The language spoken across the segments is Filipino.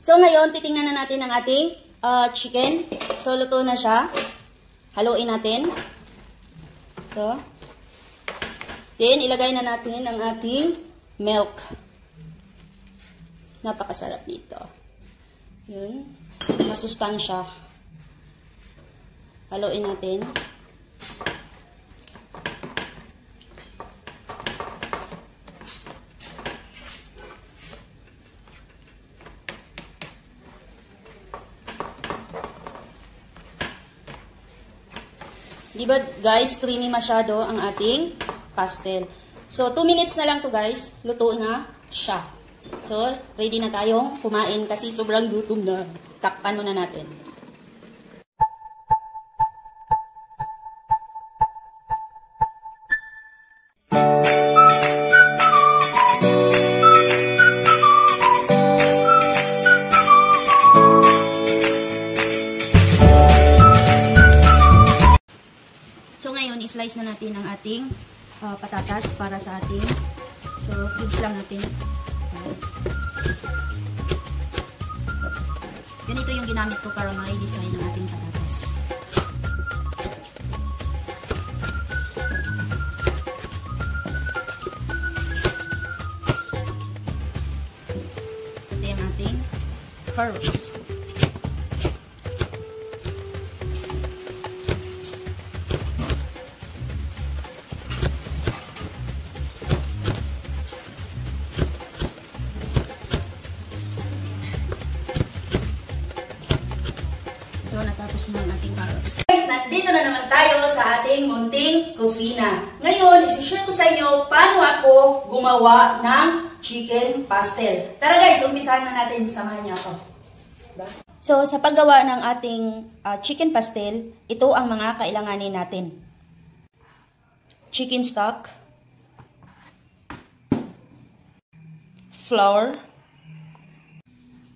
So ngayon, titingnan na natin ang ating chicken. So luto na siya. Haluin natin. Ito. Then, ilagay na natin ang ating milk. Napakasarap dito. Yun. Masustansya. Haluin natin. Diba guys, creamy masyado ang ating pastel. So, 2 minutes na lang to guys. Luto na siya. So, ready na tayong kumain kasi sobrang gutom na. Takpan muna natin. So ngayon, i-slice na natin ang ating patatas para sa ating. So, cubes lang natin. Ganito yung ginamit ko para may design ng ating patatas. Ito yung ating carrots. So, natapos na ang ating carrots. Guys, nandito na naman tayo sa ating munting kusina. Ngayon, isi-share ko sa inyo paano ako gumawa ng chicken pastel. Tara guys, umpisahan na natin. Samahan niyo ako. So, sa paggawa ng ating chicken pastel, ito ang mga kailanganin natin. Chicken stock, flour,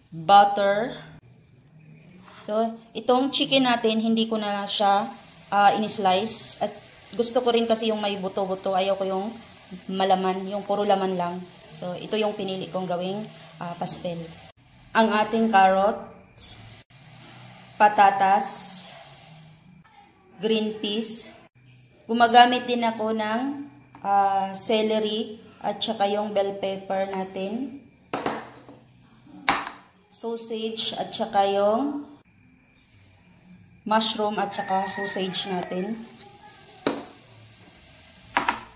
butter. So, itong chicken natin, hindi ko na siya in-slice. At gusto ko rin kasi yung may buto-buto. Ayaw ko yung malaman, yung puro laman lang. So, ito yung pinili kong gawing pastel. Ang ating carrot, patatas, green peas. Gumagamit din ako ng celery at saka yung bell pepper natin. Sausage at saka yung mushroom at saka sausage natin.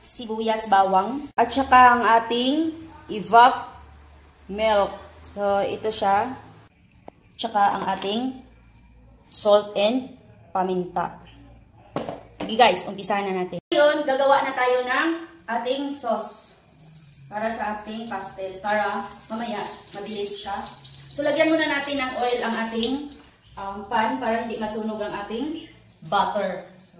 Sibuyas, bawang. At saka ang ating evap milk. So, ito siya. Tsaka ang ating salt and paminta. Sige guys, umpisahan na natin. Ngayon, gagawa na tayo ng ating sauce para sa ating pastel. Para mamaya, mabilis siya. So, lagyan muna natin ng oil ang ating pan para hindi masunog ang ating butter. So,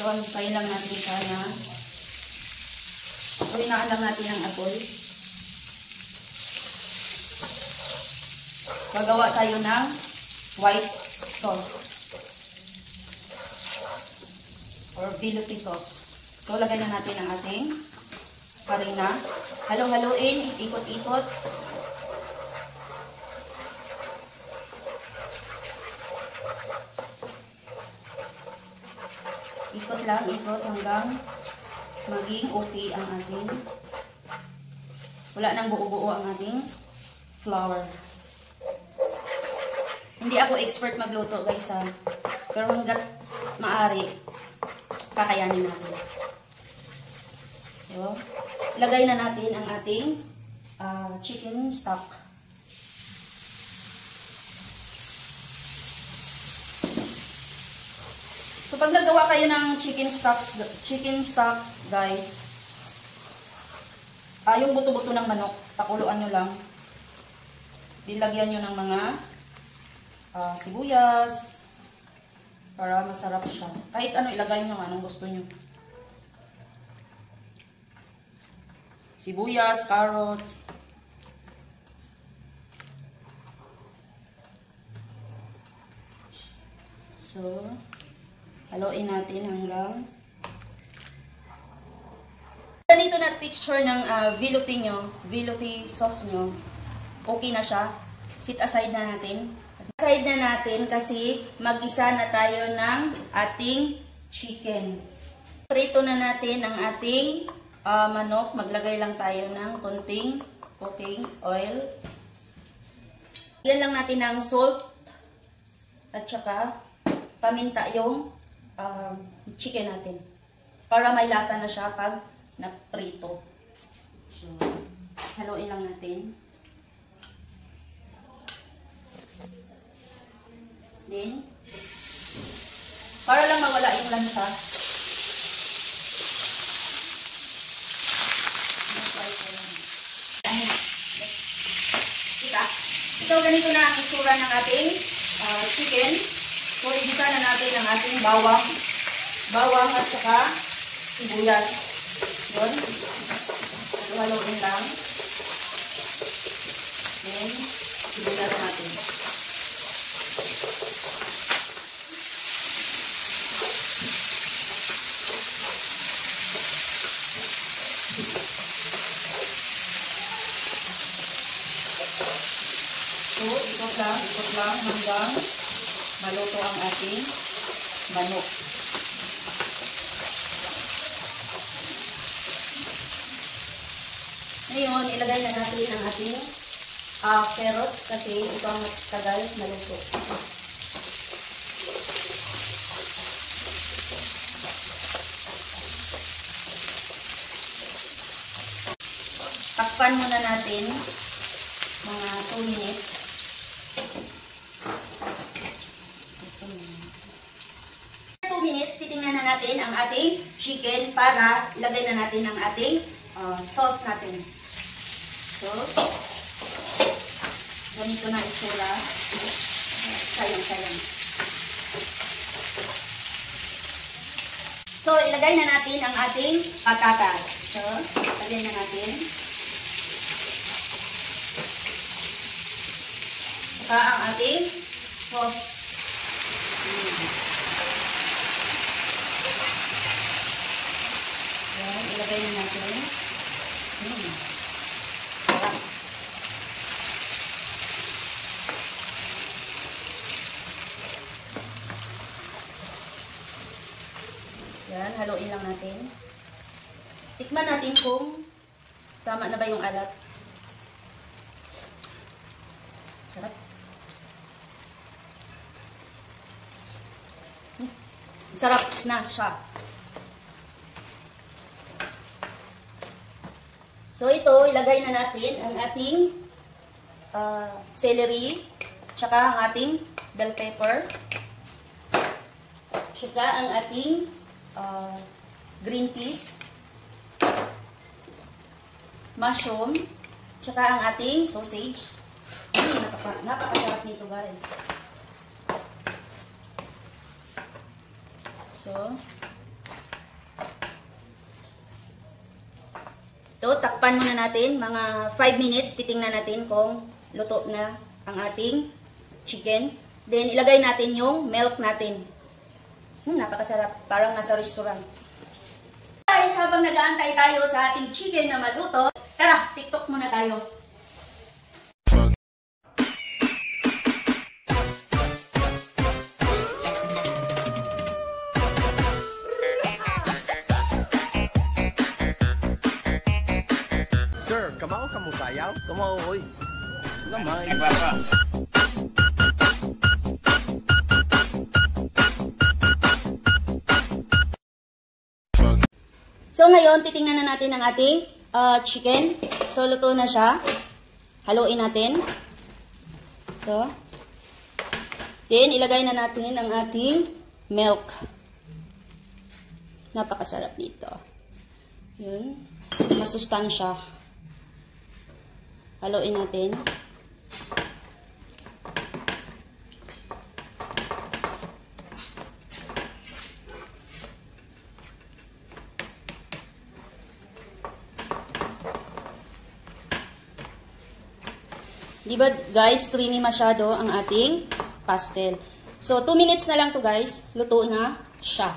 antayin lang natin sana. Hinaan lang natin ang apoy. Gagawa tayo ng white sauce or velouté sauce. So, lagyan na natin ang ating harina. Halo-haloin, ikot-ikot. Ikot lang, ikot hanggang maging okay ang ating. Wala nang buo-buo ang ating flour. Hindi ako expert magluto guys ha. Pero hanggat maaari, kakayanin natin. So, lagay na natin ang ating chicken stock. So, pag nagawa kayo ng chicken stock, guys, yung buto-buto ng manok, pakuluan nyo lang. Dilagyan nyo ng mga sibuyas para masarap siya. Kahit ano, ilagay nyo anong gusto nyo. Sibuyas, carrots. So, haluin natin hanggang ganito na texture ng velouté sauce nyo, okay na siya. Sit aside na natin. Aside na natin kasi mag-isa na tayo ng ating chicken. Prito na natin ang ating manok. Maglagay lang tayo ng konting cooking oil. Ilan lang natin ng salt at saka paminta yung chicken natin para may lasa na siya pag naprito. So, haluin lang natin. Then, para lang mawala yung lansa. So, ganito na ang itsura ng ating chicken. So, igisa na natin ang ating bawang at saka sibuyas. Yun. Haluin lang. Then, sibuyas natin. So, ikot lang hanggang maluto ang ating manok. Ngayon, ilagay na natin ang ating carrots kasi ito ang tagal maluto. Takpan muna natin mga 2 minutes. Titingnan na natin ang ating chicken para ilagay na natin ang ating sauce natin. So, ganito na itsura. Sayang. So, ilagay na natin ang ating patatas. So, ilagay na natin. Saka ang ating sauce. Ilagay na natin. Sarap. Yan, haluin lang natin. Tikman natin kung tama na ba yung alat. Sarap. Sarap na siya. So, ito, ilagay na natin ang ating celery, tsaka ang ating bell pepper, tsaka ang ating green peas, mushroom, tsaka ang ating sausage. Napakasarap nito, guys. So, ito, takpan muna natin, mga 5 minutes, titingnan natin kung luto na ang ating chicken. Then, ilagay natin yung milk natin. Napakasarap, parang nasa restaurant. Guys, habang nag-aantay tayo sa ating chicken na maluto, tara, TikTok muna tayo. Sir, kamao ka mo sayaw? Kamao, oy. Lamay. So, ngayon, titingnan na natin ang ating chicken. So, luto na siya. Haluin natin. Ito. Then, ilagay na natin ang ating milk. Napakasarap dito. Yun. Masustansya. Haluin natin. Diba guys, creamy masyado ang ating pastel. So, 2 minutes na lang to guys. Luto na siya.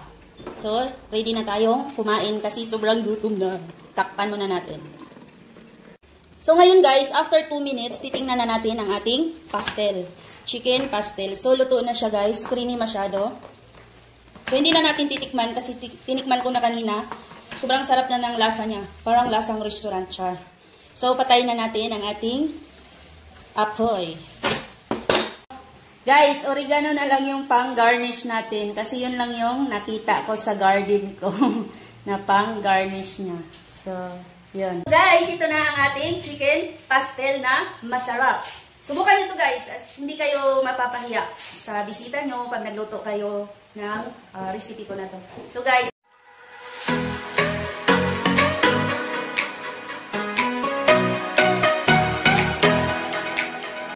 So, So, ready na tayong kumain kasi sobrang gutom na. Takpan muna natin. So, ngayon guys, after 2 minutes, titingnan na natin ang ating pastel. Chicken pastel. So, luto na siya guys. Creamy masyado. So, hindi na natin titikman kasi tinikman ko na kanina. Sobrang sarap na ng lasa niya. Parang lasang restaurant siya. So, patayin na natin ang ating apoy. Guys, oregano na lang yung pang-garnish natin. Kasi yun lang yung nakita ko sa garden ko na pang-garnish niya. So, yun. Guys, ito na ang ating chicken pastel na masarap. Subukan nyo to guys. Hindi kayo mapapahiya sa bisita nyo pag nagluto kayo ng recipe ko na to. So guys,